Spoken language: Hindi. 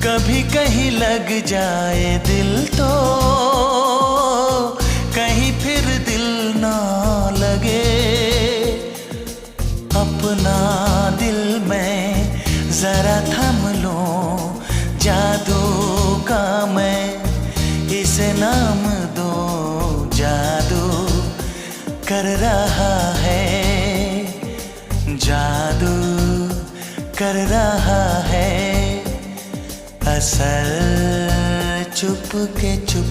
कभी कहीं लग जाए दिल तो कहीं फिर दिल ना लगे। अपना दिल में जरा थम लूं, जादू का मैं इसे नाम दूं। जादू कर रहा है, जादू कर रहा है, असल चुप के चुप